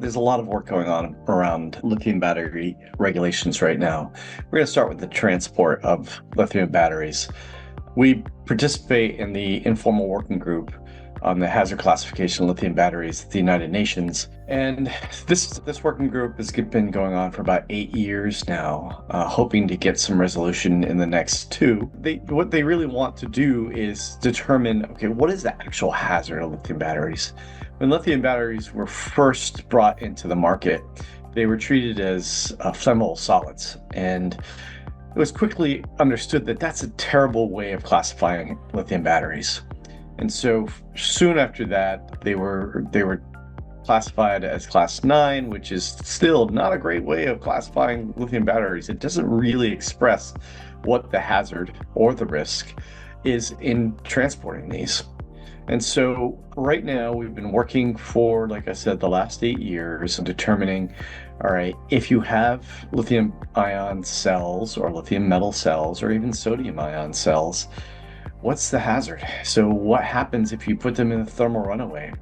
there's a lot of work going on around lithium battery regulations right now. We're going to start with the transport of lithium batteries. We participate in the informal working group on the hazard classification of lithium batteries at the United Nations. And this working group has been going on for about 8 years now, hoping to get some resolution in the next 2. What they really want to do is determine, okay, what is the actual hazard of lithium batteries? When lithium batteries were first brought into the market, they were treated as flammable solids. And it was quickly understood that that's a terrible way of classifying lithium batteries. And so soon after that, they were classified as class 9, which is still not a great way of classifying lithium batteries. It doesn't really express what the hazard or the risk is in transporting these. And so right now we've been working for, like I said, the last 8 years on determining, all right, if you have lithium-ion cells or lithium metal cells or even sodium-ion cells, what's the hazard? So what happens if you put them in a thermal runaway?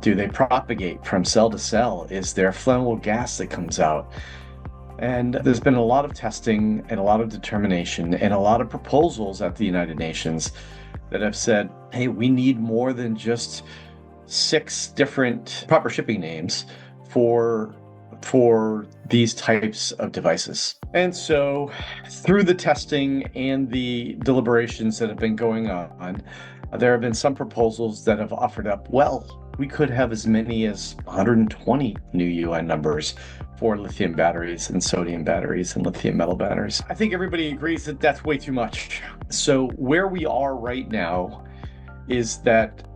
Do they propagate from cell to cell? Is there flammable gas that comes out? And there's been a lot of testing and a lot of determination and a lot of proposals at the United Nations that have said, hey, we need more than just 6 different proper shipping names for these types of devices. And so through the testing and the deliberations that have been going on, there have been some proposals that have offered up, well, we could have as many as 120 new UN numbers for lithium batteries and sodium batteries and lithium metal batteries. I think everybody agrees that that's way too much. So where we are right now is that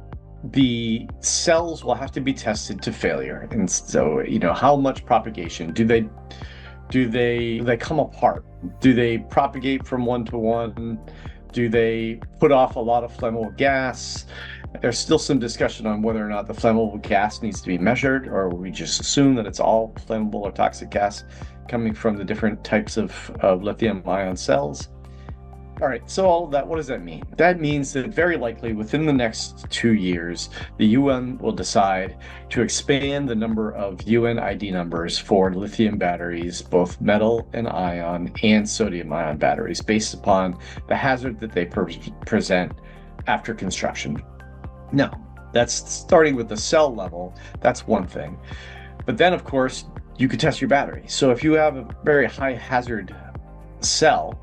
the cells will have to be tested to failure. And so, how much propagation do they come apart? Do they propagate from one to one? Do they put off a lot of flammable gas? There's still some discussion on whether or not the flammable gas needs to be measured, or we just assume that it's all flammable or toxic gas coming from the different types of lithium-ion cells. All right, so all of that, what does that mean? That means that very likely within the next 2 years, the UN will decide to expand the number of UN ID numbers for lithium batteries, both metal and ion and sodium ion batteries, based upon the hazard that they present after construction. Now, that's starting with the cell level. That's one thing. But then, of course, you could test your battery. So if you have a very high hazard cell,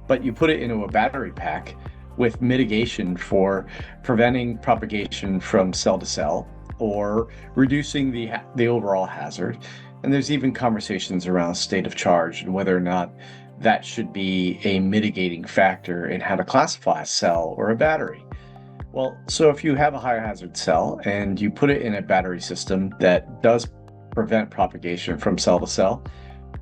but you put it into a battery pack with mitigation for preventing propagation from cell to cell or reducing the overall hazard. And there's even conversations around state of charge and whether or not that should be a mitigating factor in how to classify a cell or a battery. Well, so if you have a higher hazard cell and you put it in a battery system that does prevent propagation from cell to cell,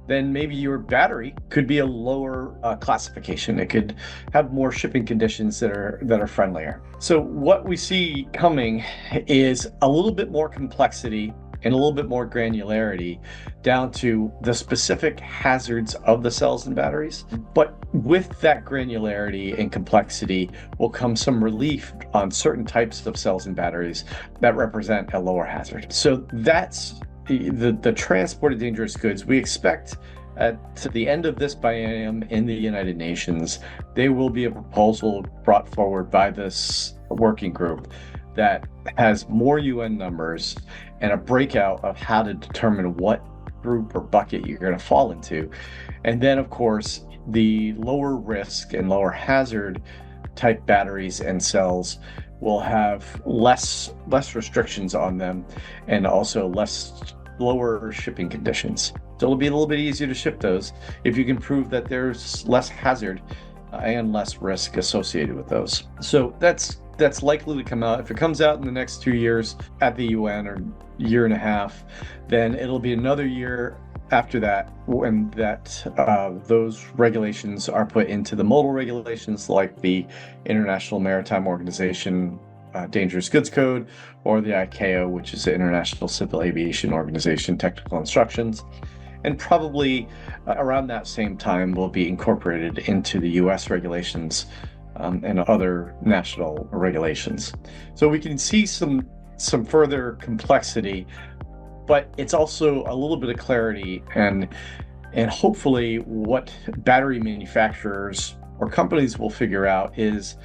then maybe your battery could be a lower classification. It could have more shipping conditions that are friendlier. So what we see coming is a little bit more complexity and a little bit more granularity down to the specific hazards of the cells and batteries. But with that granularity and complexity will come some relief on certain types of cells and batteries that represent a lower hazard. So that's the transport of dangerous goods. We expect at the end of this biennium in the United Nations, there will be a proposal brought forward by this working group that has more UN numbers and a breakout of how to determine what group or bucket you're going to fall into. And then, of course, the lower risk and lower hazard type batteries and cells will have less restrictions on them and also lower shipping conditions. So it'll be a little bit easier to ship those if you can prove that there's less hazard and less risk associated with those. So that's likely to come out. If it comes out in the next 2 years at the UN or year and a half, then it'll be another year after that when those regulations are put into the modal regulations like the International Maritime Organization Dangerous Goods Code or the ICAO, which is the International Civil Aviation Organization Technical Instructions. And probably around that same time will be incorporated into the US regulations and other national regulations. So we can see some further complexity but it's also a little bit of clarity and hopefully what battery manufacturers or companies will figure out is,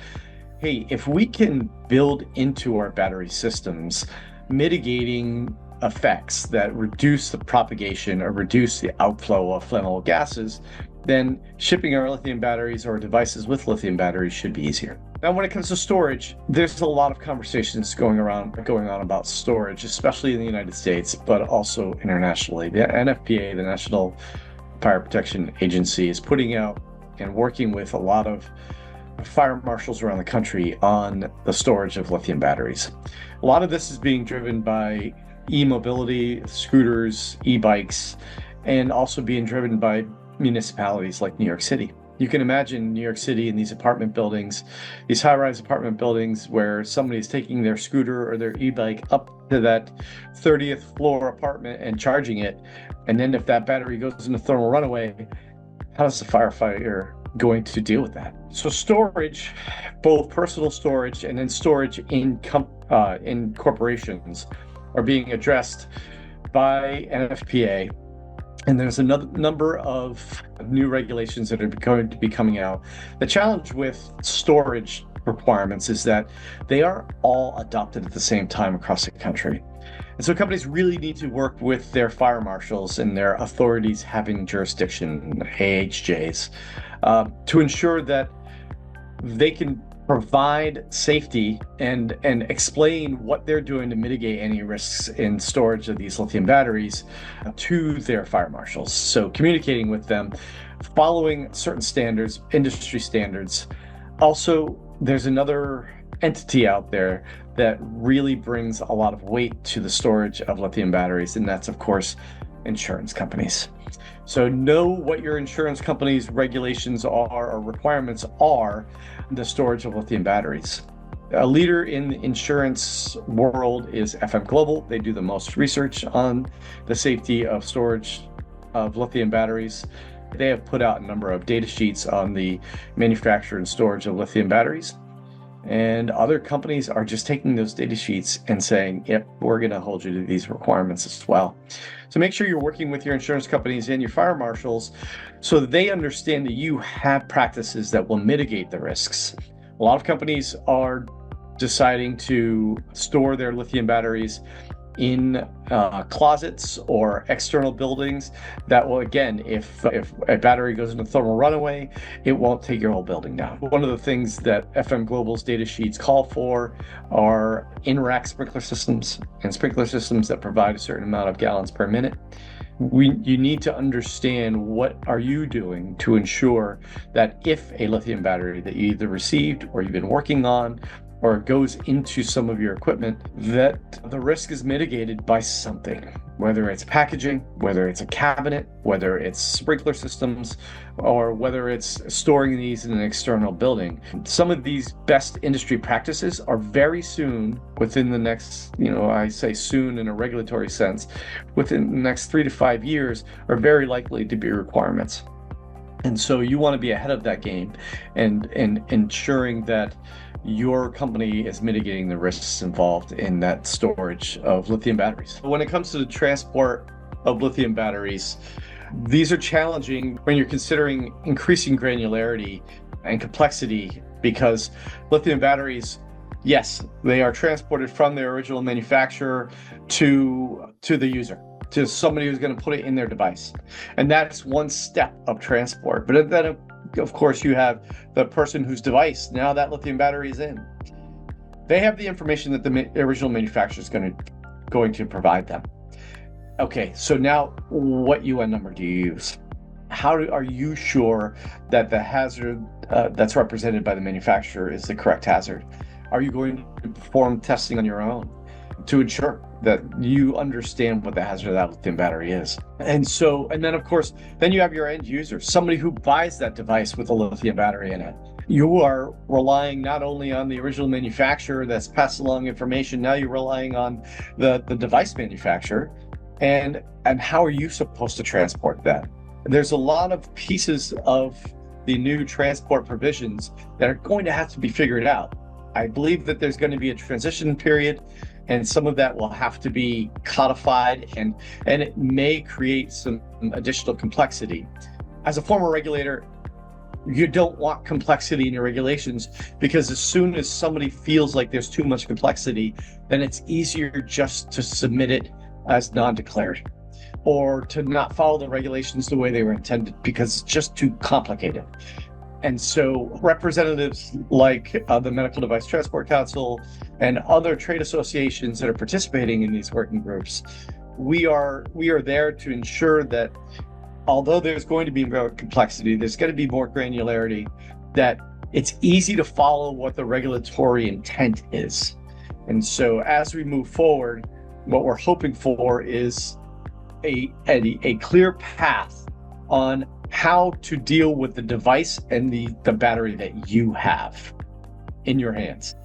hey, if we can build into our battery systems mitigating effects that reduce the propagation or reduce the outflow of flammable gases, then shipping our lithium batteries or devices with lithium batteries should be easier. Now, when it comes to storage, there's a lot of conversations going on about storage, especially in the United States, but also internationally. The NFPA, the National Fire Protection Agency, is putting out and working with a lot of fire marshals around the country on the storage of lithium batteries. A lot of this is being driven by e-mobility, scooters, e-bikes, and also being driven by municipalities like New York City. You can imagine New York City in these apartment buildings, these high-rise apartment buildings where somebody's taking their scooter or their e-bike up to that 30th floor apartment and charging it. And then if that battery goes into thermal runaway, how is the firefighter going to deal with that? So storage, both personal storage and then storage in corporations, are being addressed by NFPA. And there's another number of new regulations that are going to be coming out. The challenge with storage requirements is that they are all adopted at the same time across the country. And so companies really need to work with their fire marshals and their authorities having jurisdiction, AHJs, to ensure that they can provide safety and explain what they're doing to mitigate any risks in storage of these lithium batteries to their fire marshals. So communicating with them, following certain standards, industry standards. Also, there's another entity out there that really brings a lot of weight to the storage of lithium batteries, and that's, of course, insurance companies. So know what your insurance company's regulations are or requirements are in the storage of lithium batteries. A leader in the insurance world is FM Global. They do the most research on the safety of storage of lithium batteries. They have put out a number of data sheets on the manufacture and storage of lithium batteries. And other companies are just taking those data sheets and saying, yep, we're going to hold you to these requirements as well. So make sure you're working with your insurance companies and your fire marshals so that they understand that you have practices that will mitigate the risks. A lot of companies are deciding to store their lithium batteries in closets or external buildings that will, again, if a battery goes into thermal runaway, it won't take your whole building down. One of the things that FM Global's data sheets call for are in-rack sprinkler systems and sprinkler systems that provide a certain amount of gallons per minute. You need to understand what are you doing to ensure that if a lithium battery that you either received or you've been working on or goes into some of your equipment, that the risk is mitigated by something, whether it's packaging, whether it's a cabinet, whether it's sprinkler systems, or whether it's storing these in an external building. Some of these best industry practices are very soon, within the next, I say soon in a regulatory sense, within the next 3 to 5 years, are very likely to be requirements. And so you want to be ahead of that game and ensuring that your company is mitigating the risks involved in that storage of lithium batteries. When it comes to the transport of lithium batteries, these are challenging when you're considering increasing granularity and complexity, because lithium batteries, yes, they are transported from their original manufacturer to the user, to somebody who's going to put it in their device. And that's one step of transport. But then, of course, you have the person whose device now that lithium battery is in. They have the information that the original manufacturer is going to provide them. Okay, so now what UN number do you use? Are you sure that the hazard that's represented by the manufacturer is the correct hazard? Are you going to perform testing on your own to ensure that you understand what the hazard of that lithium battery is? And then of course, then you have your end user, somebody who buys that device with a lithium battery in it. You are relying not only on the original manufacturer that's passed along information, now you're relying on the device manufacturer. And how are you supposed to transport that? There's a lot of pieces of the new transport provisions that are going to have to be figured out. I believe that there's going to be a transition period and some of that will have to be codified, and it may create some additional complexity. As a former regulator, you don't want complexity in your regulations, because as soon as somebody feels like there's too much complexity, then it's easier just to submit it as non-declared, or to not follow the regulations the way they were intended, because it's just too complicated. And so representatives like the Medical Device Transport Council and other trade associations that are participating in these working groups, we are there to ensure that although there's going to be more complexity, there's going to be more granularity, that it's easy to follow what the regulatory intent is. And so as we move forward, what we're hoping for is a clear path on how to deal with the device and the battery that you have in your hands.